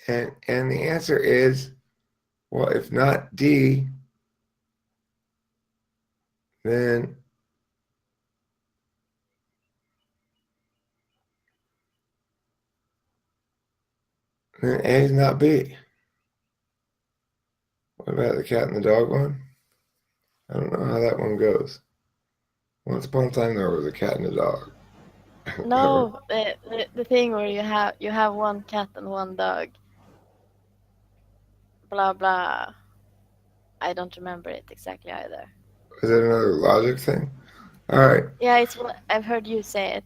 And the answer is, well, if not D, then A is not B. What about the cat and the dog one? I don't know how that one goes. Once upon a time, there was a cat and a dog. No, the thing where you have one cat and one dog. Blah blah. I don't remember it exactly either. Is it another logic thing? All right. Yeah, it's what I've heard you say it.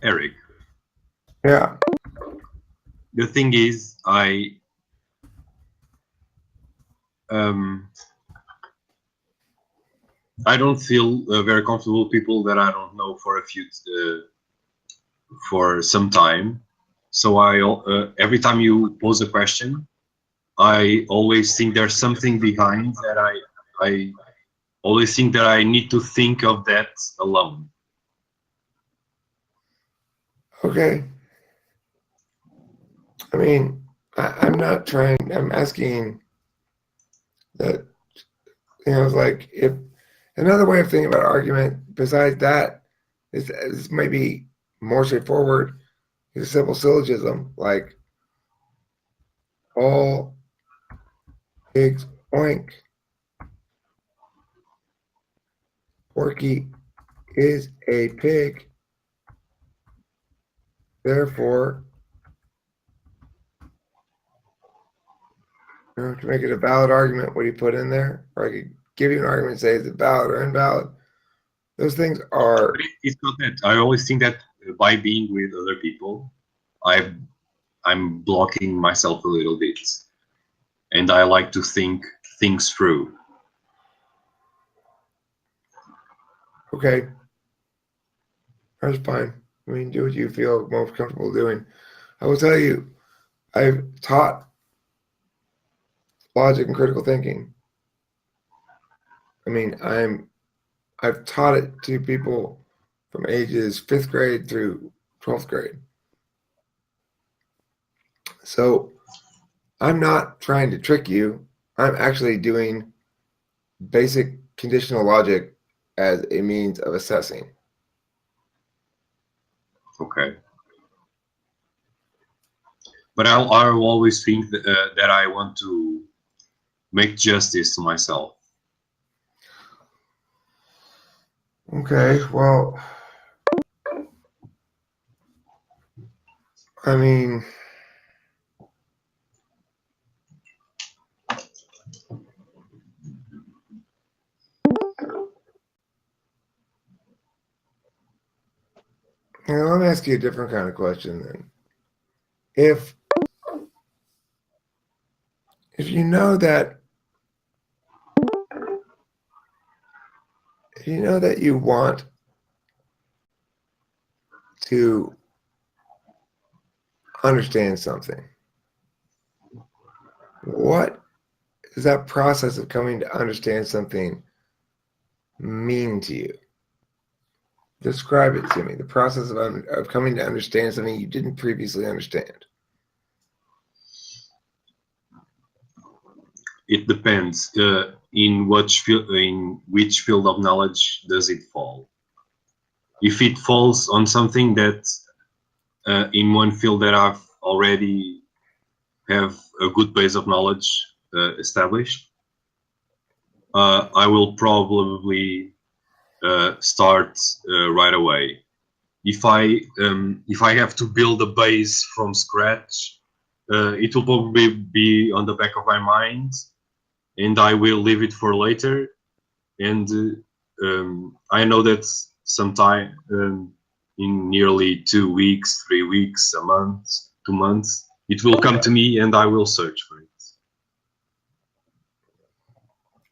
Eric, Yeah. the thing is, I don't feel very comfortable with people that I don't know for some time. So every time you pose a question, I always think there's something behind that. I always think that I need to think of that alone. Okay. I mean, I'm not trying, I'm asking that, it's like, if another way of thinking about argument besides that is, this might be more straightforward, is a simple syllogism, like all pigs oink. Porky is a pig. Therefore, to make it a valid argument, what do you put in there? Or I could give you an argument and say, is it valid or invalid? Those things are... But it's not that. I always think that by being with other people, I'm blocking myself a little bit. And I like to think things through. Okay. That's fine. I mean, do what you feel most comfortable doing. I will tell you, I've taught logic and critical thinking. I mean, I've taught it to people from ages 5th grade through 12th grade. So I'm not trying to trick you. I'm actually doing basic conditional logic as a means of assessing. Okay. But I'll always think that I want to make justice to myself. Okay, well, I mean, let me ask you a different kind of question then. If you know that you want to understand something, what does that process of coming to understand something mean to you? Describe it to me, the process of coming to understand something you didn't previously understand. It depends. In which field of knowledge does it fall? If it falls on something that in one field that I've already have a good base of knowledge established, I will probably start right away. If I have to build a base from scratch, it will probably be on the back of my mind, and I will leave it for later. And I know that sometime in nearly 2 weeks, 3 weeks, a month, 2 months, it will come to me, and I will search for it.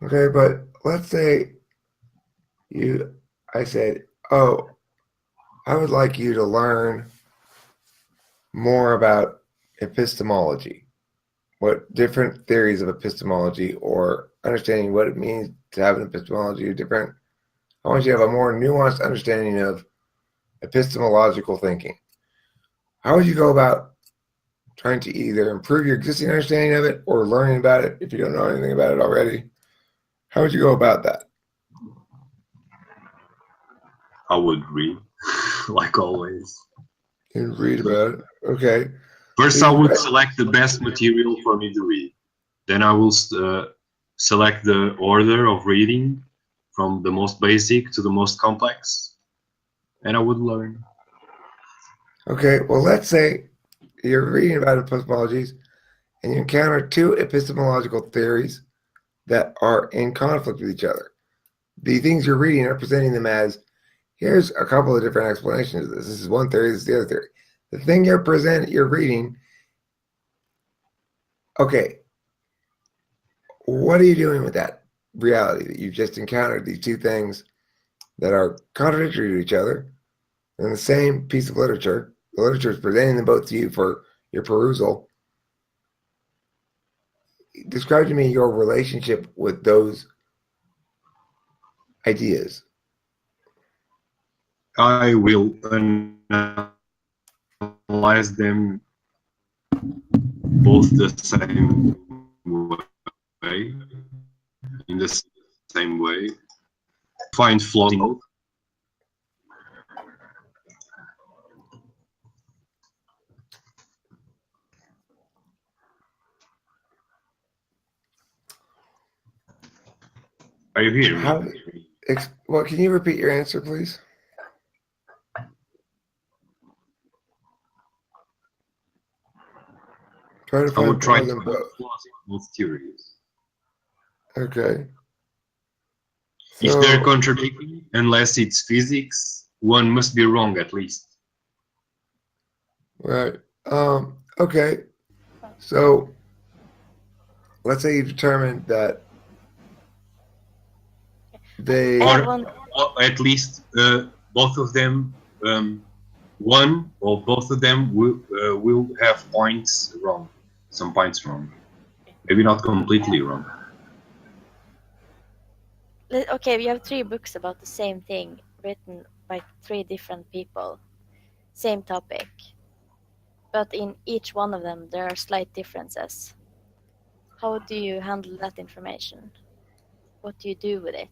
Okay, but let's say I said, oh, I would like you to learn more about epistemology, what different theories of epistemology, or understanding what it means to have an epistemology different. I want you to have a more nuanced understanding of epistemological thinking. How would you go about trying to either improve your existing understanding of it or learning about it if you don't know anything about it already? How would you go about that? I would read, like always. You read about it. Okay. First, I would select the best material for me to read. Then I will select the order of reading from the most basic to the most complex, and I would learn. Okay, well, let's say you're reading about epistemologies and you encounter two epistemological theories that are in conflict with each other. The things you're reading are presenting them as, here's a couple of different explanations of this. This is one theory, this is the other theory. The thing you're reading, okay, what are you doing with that reality that you've just encountered these two things that are contradictory to each other in the same piece of literature? The literature is presenting them both to you for your perusal. Describe to me your relationship with those ideas. I will analyze them both the same way, in the same way, find flaws in both. Are you hearing me? Well, can you repeat your answer, please? Try to I find would try flaws to in find both. flaws in both theories. Okay. If So, they're contradicting, unless it's physics, one must be wrong at least. right. Okay. So, let's say you determined that they. Or at least both of them, one or both of them will have points wrong, some points wrong. Maybe not completely wrong. Okay, we have 3 books about the same thing written by 3 different people, same topic, but in each one of them there are slight differences. How do you handle that information? What do you do with it?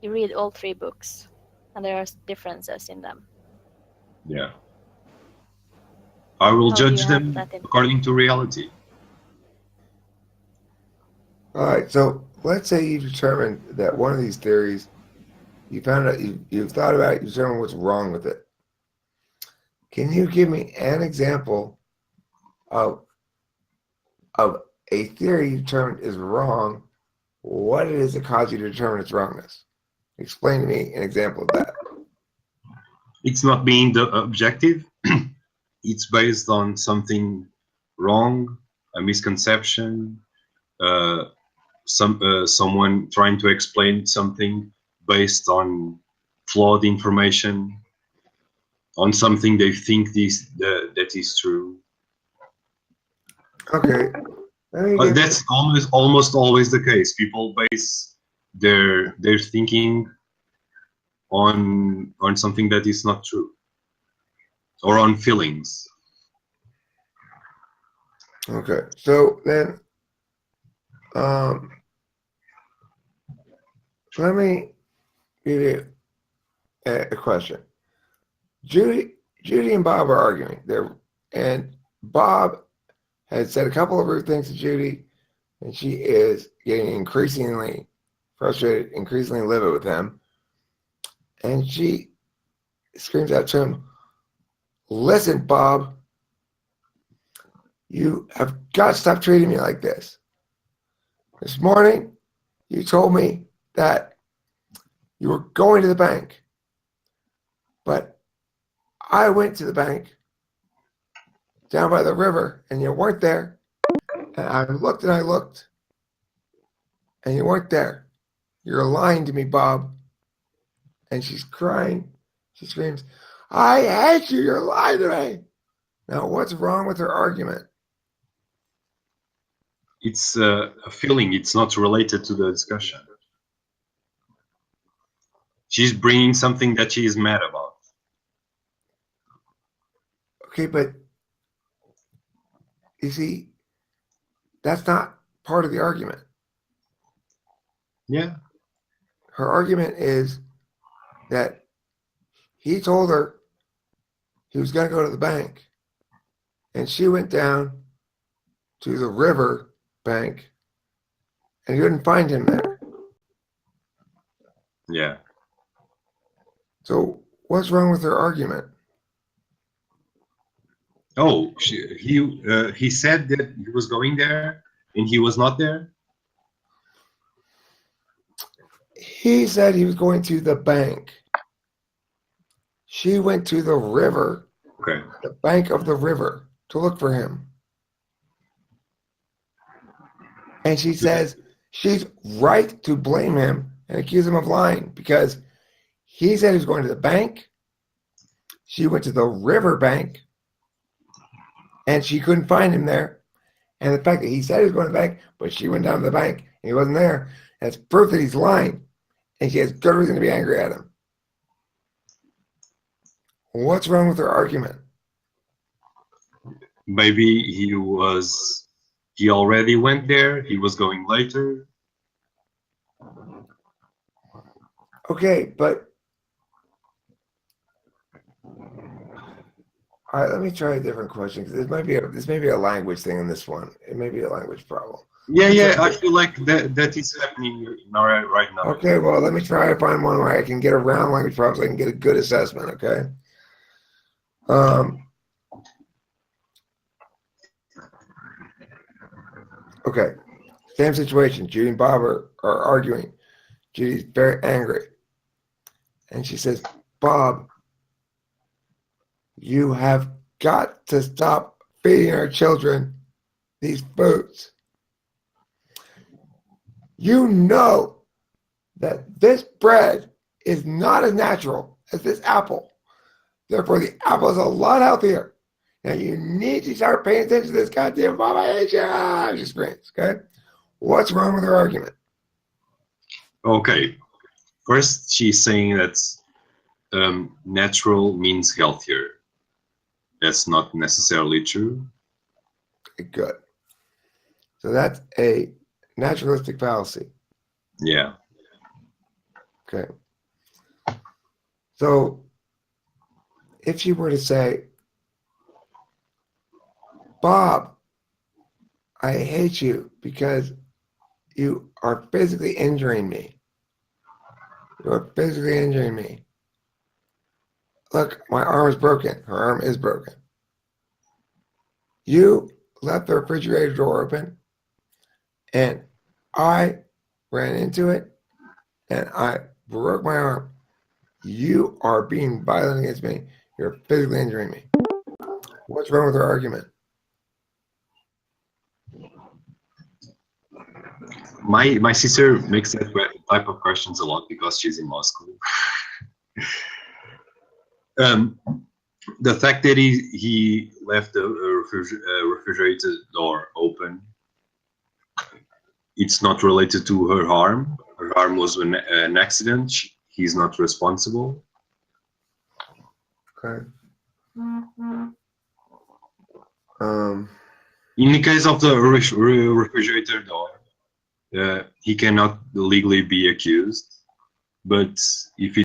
You read all 3 books and there are differences in them. Yeah. I will How do you judge them handle that according to reality. All right. So, let's say you determined that one of these theories, you found out, you've thought about it, you determined what's wrong with it. Can you give me an example of a theory you determined is wrong, what it is that caused you to determine its wrongness? Explain to me an example of that. It's not being the objective. It's based on something wrong, a misconception, someone trying to explain something based on flawed information, on something they think that is true. Okay. That's almost always the case. People base their thinking on something that is not true, or on feelings. Okay. So then, let me give you a question. Judy and Bob are arguing there, and Bob had said a couple of rude things to Judy, and she is getting increasingly frustrated, increasingly livid with him. And she screams out to him, "Listen, Bob, you have got to stop treating me like this. This morning, you told me that you were going to the bank, but I went to the bank down by the river and you weren't there. And I looked and I looked and you weren't there. You're lying to me, Bob." And she's crying. She screams, "I hate you. You're lying to me." Now, what's wrong with her argument? It's a feeling. It's not related to the discussion. She's bringing something that she is mad about. Okay, but you see, that's not part of the argument. Yeah. Her argument is that he told her he was going to go to the bank, and she went down to the river bank, and he couldn't find him there. Yeah. So what's wrong with her argument? Oh, he said that he was going there and he was not there. He said he was going to the bank. She went to the river, Okay. the bank of the river, to look for him. And she says she's right to blame him and accuse him of lying because he said he was going to the bank. She went to the river bank and she couldn't find him there. And the fact that he said he was going to the bank, but she went down to the bank and he wasn't there, that's proof that he's lying. And she has good reason to be angry at him. What's wrong with her argument? Maybe he already went there. He was going later. Okay, but all right, let me try a different question because this may be a language thing in this one. It may be a language problem. Yeah. I feel like that is happening right now. Okay, well, let me try to find one where I can get around language problems so I can get a good assessment, okay? Okay, same situation. Judy and Bob are arguing. Judy's very angry. And she says, "Bob, you have got to stop feeding our children these foods. You know that this bread is not as natural as this apple. Therefore, the apple is a lot healthier. Now, you need to start paying attention to this goddamn Bob. I hate you." She screams, okay? What's wrong with her argument? Okay. First, she's saying that natural means healthier. That's not necessarily true. Good. So that's a naturalistic fallacy. Yeah. Okay. So if she were to say, "Bob, I hate you because you are physically injuring me. You are physically injuring me. Look, my arm is broken." Her arm is broken. "You left the refrigerator door open and I ran into it and I broke my arm. You are being violent against me. You're physically injuring me." What's wrong with her argument? My sister makes that type of questions a lot because she's in law school. The fact that he left the refrigerator door open, it's not related to her harm. Her harm was an accident. He's not responsible. Okay. In the case of the refrigerator door, he cannot legally be accused. But if